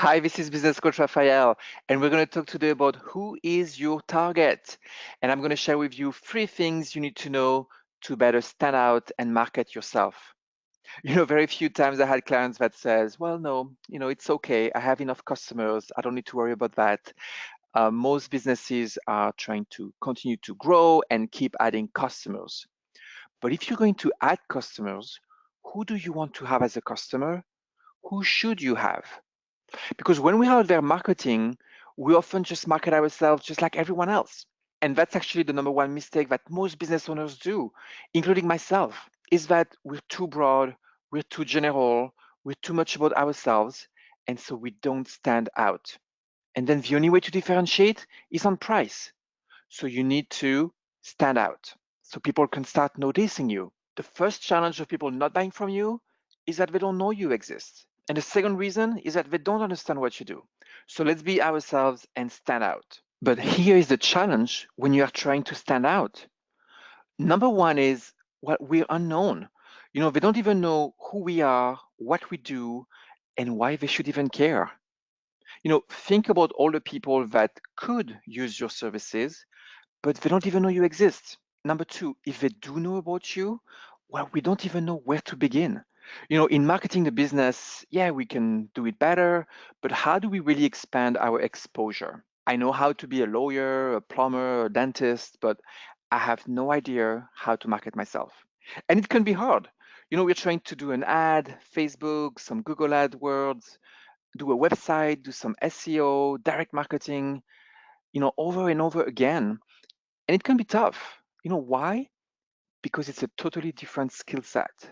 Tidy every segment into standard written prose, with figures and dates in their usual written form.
Hi, this is Business Coach Raphael, and we're going to talk today about who is your target. And I'm going to share with you 3 things you need to know to better stand out and market yourself. Very few times I had clients that says, well, no, it's okay. I have enough customers. I don't need to worry about that. Most businesses are trying to continue to grow and keep adding customers. But if you're going to add customers, who do you want to have as a customer? Who should you have? Because when we are out there marketing, we often just market ourselves just like everyone else. And that's actually the number one mistake that most business owners do, including myself, is that we're too broad, we're too general, we're too much about ourselves, and so we don't stand out. And then the only way to differentiate is on price. So you need to stand out so people can start noticing you. The first challenge of people not buying from you is that they don't know you exist. And the second reason is that they don't understand what you do. So let's be ourselves and stand out. But here is the challenge when you are trying to stand out. Number one is we're unknown. They don't even know who we are, what we do, and why they should even care. Think about all the people that could use your services, but they don't even know you exist. Number two, if they do know about you, well, we don't even know where to begin. In marketing the business, yeah, we can do it better, but how do we really expand our exposure? I know how to be a lawyer, a plumber, a dentist, but I have no idea how to market myself. And it can be hard. We're trying to do an ad, Facebook, some Google AdWords, do a website, do some SEO, direct marketing, over and over again. And it can be tough. Why? Because it's a totally different skill set.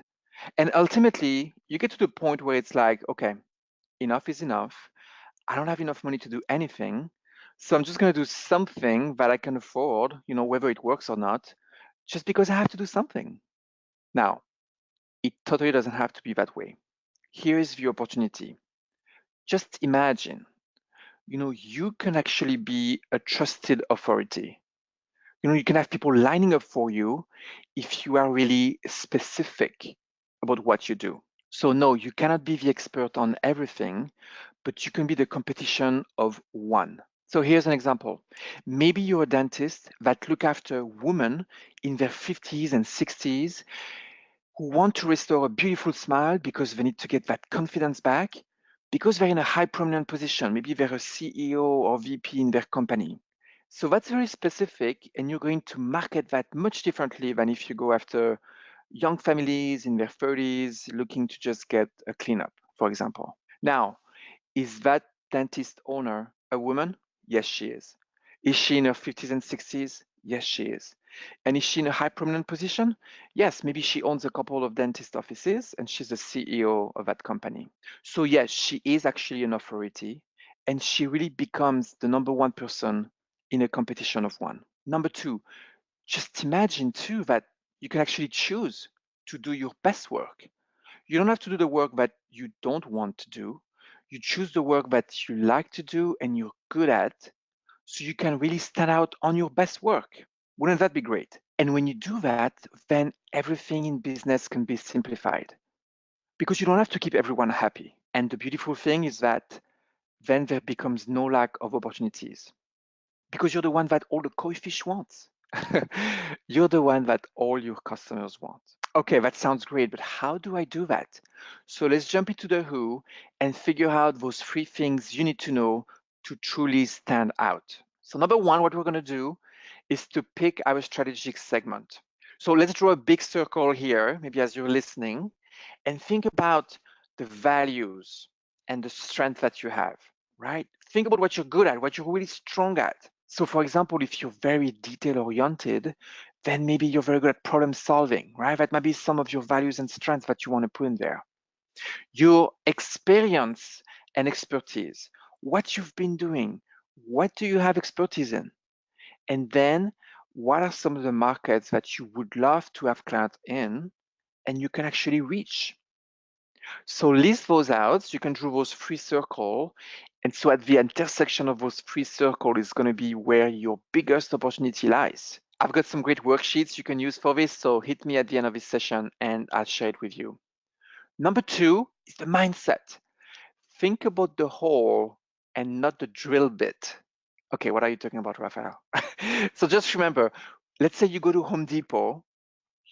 And ultimately, you get to the point where it's like, okay, enough is enough. I don't have enough money to do anything. So I'm just going to do something that I can afford, whether it works or not, just because I have to do something. Now, it totally doesn't have to be that way. Here is the opportunity. Just imagine, you can actually be a trusted authority. You can have people lining up for you if you are really specific about what you do. So no, you cannot be the expert on everything, but you can be the competition of one. So here's an example. Maybe you're a dentist that look after women in their 50s and 60s who want to restore a beautiful smile because they need to get that confidence back because they're in a high prominent position. Maybe they're a CEO or VP in their company. So that's very specific, and you're going to market that much differently than if you go after young families in their 30s looking to just get a cleanup, for example. Now, is that dentist owner a woman? Yes, she is. Is she in her 50s and 60s? Yes, she is. And is she in a high prominent position? Yes, maybe she owns a couple of dentist offices and she's the CEO of that company. So yes, she is actually an authority, and she really becomes the number one person in a competition of one. Number two, just imagine too that you can actually choose to do your best work. You don't have to do the work that you don't want to do. You choose the work that you like to do and you're good at, so you can really stand out on your best work. Wouldn't that be great? And when you do that, then everything in business can be simplified because you don't have to keep everyone happy. And the beautiful thing is that then there becomes no lack of opportunities because you're the one that all the koi fish wants. You're the one that all your customers want. Okay, that sounds great, but how do I do that? So let's jump into the who and figure out those 3 things you need to know to truly stand out. So number one, what we're going to do is to pick our strategic segment. So let's draw a big circle here, maybe as you're listening, and think about the values and the strength that you have, right? Think about what you're good at, what you're really strong at. So for example, if you're very detail oriented, then maybe you're very good at problem solving, right? That might be some of your values and strengths that you want to put in there. Your experience and expertise, what you've been doing, what do you have expertise in? And then what are some of the markets that you would love to have clients in and you can actually reach? So list those out. You can draw those 3 circles. And so at the intersection of those 3 circles is going to be where your biggest opportunity lies. I've got some great worksheets you can use for this, so hit me at the end of this session and I'll share it with you. Number 2 is the mindset. think about the hole and not the drill bit. Okay, what are you talking about, Raphael? So just remember, let's say you go to Home Depot,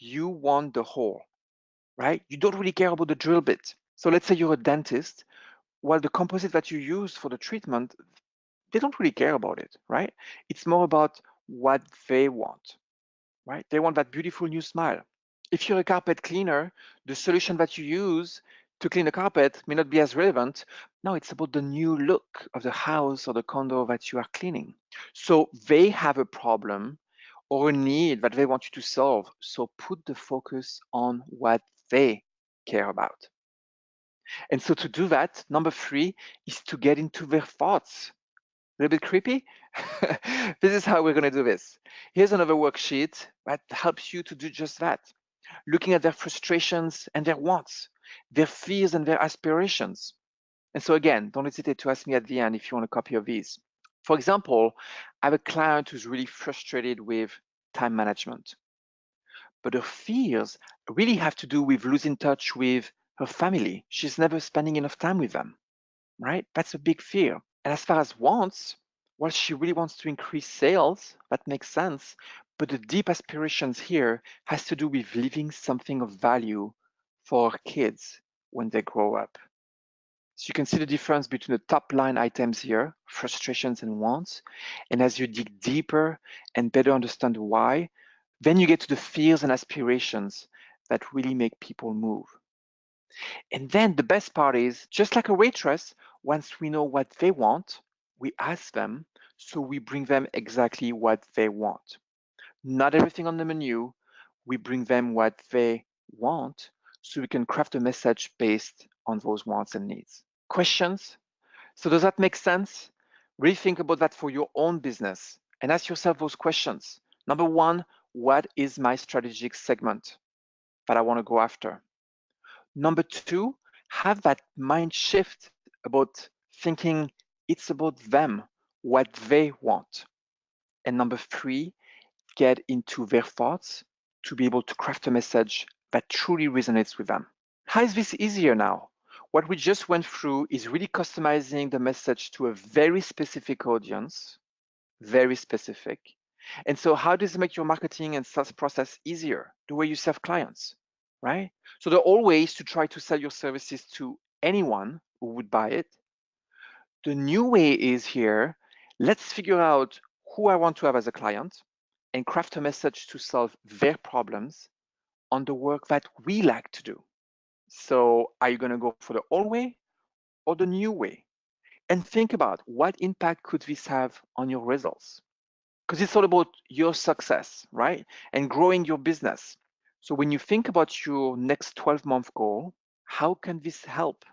you want the hole, right? You don't really care about the drill bit. So let's say you're a dentist, well, the composite that you use for the treatment, they don't really care about it, right? It's more about what they want, right? They want that beautiful new smile. If you're a carpet cleaner, the solution that you use to clean the carpet may not be as relevant. No, it's about the new look of the house or the condo that you are cleaning. So they have a problem or a need that they want you to solve. So put the focus on what they care about. And so to do that, number 3 is to get into their thoughts. A little bit creepy? This is how we're going to do this. Here's another worksheet that helps you to do just that. Looking at their frustrations and their wants, their fears and their aspirations. And so again, don't hesitate to ask me at the end if you want a copy of these. For example, I have a client who's really frustrated with time management, but her fears really have to do with losing touch with her family. She's never spending enough time with them, right? That's a big fear. And as far as wants, well, she really wants to increase sales. That makes sense. But the deep aspirations here has to do with leaving something of value for her kids when they grow up. So you can see the difference between the top line items here, frustrations and wants. And as you dig deeper and better understand why, then you get to the fears and aspirations that really make people move. And then the best part is, just like a waitress, once we know what they want, we ask them, so we bring them exactly what they want. Not everything on the menu, we bring them what they want, so we can craft a message based on those wants and needs. Questions? So does that make sense? Really think about that for your own business and ask yourself those questions. Number 1, what is my strategic segment that I want to go after? Number 2, have that mind shift about thinking it's about them, what they want. And number 3, get into their thoughts to be able to craft a message that truly resonates with them. How is this easier now? What we just went through is really customizing the message to a very specific audience, very specific. And so how does it make your marketing and sales process easier, the way you serve clients, right? So there are all ways to try to sell your services to anyone who would buy it. The new way is here, let's figure out who I want to have as a client and craft a message to solve their problems on the work that we like to do. So are you going to go for the old way or the new way? And think about what impact could this have on your results? Because it's all about your success, right? And growing your business. So when you think about your next 12-month goal, how can this help?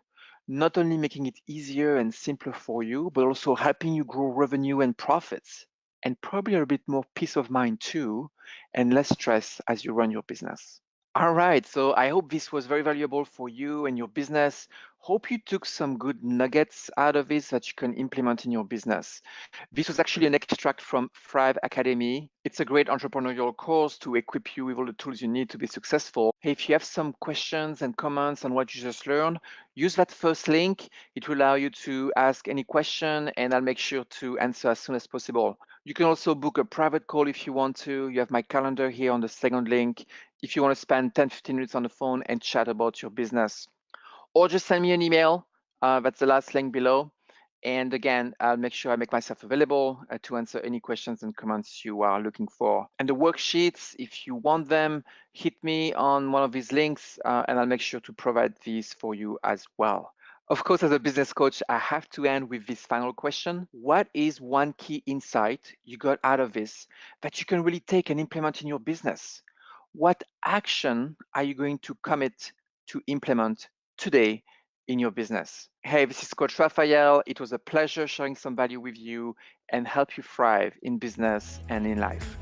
Not only making it easier and simpler for you, but also helping you grow revenue and profits, and probably a bit more peace of mind too, and less stress as you run your business. All right, so I hope this was very valuable for you and your business. Hope you took some good nuggets out of this that you can implement in your business. This was actually an extract from Thrive Academy. It's a great entrepreneurial course to equip you with all the tools you need to be successful. Hey, if you have some questions and comments on what you just learned, use that first link. It will allow you to ask any question, and I'll make sure to answer as soon as possible. You can also book a private call if you want to. You have my calendar here on the second link if you want to spend 10-15 minutes on the phone and chat about your business. Or just send me an email. That's the last link below. And again, I'll make sure I make myself available to answer any questions and comments you are looking for. And the worksheets, if you want them, hit me on one of these links and I'll make sure to provide these for you as well. Of course, as a business coach, I have to end with this final question. What is one key insight you got out of this that you can really take and implement in your business? What action are you going to commit to implement today in your business? Hey, this is Coach Raphael. It was a pleasure sharing some value with you and help you thrive in business and in life.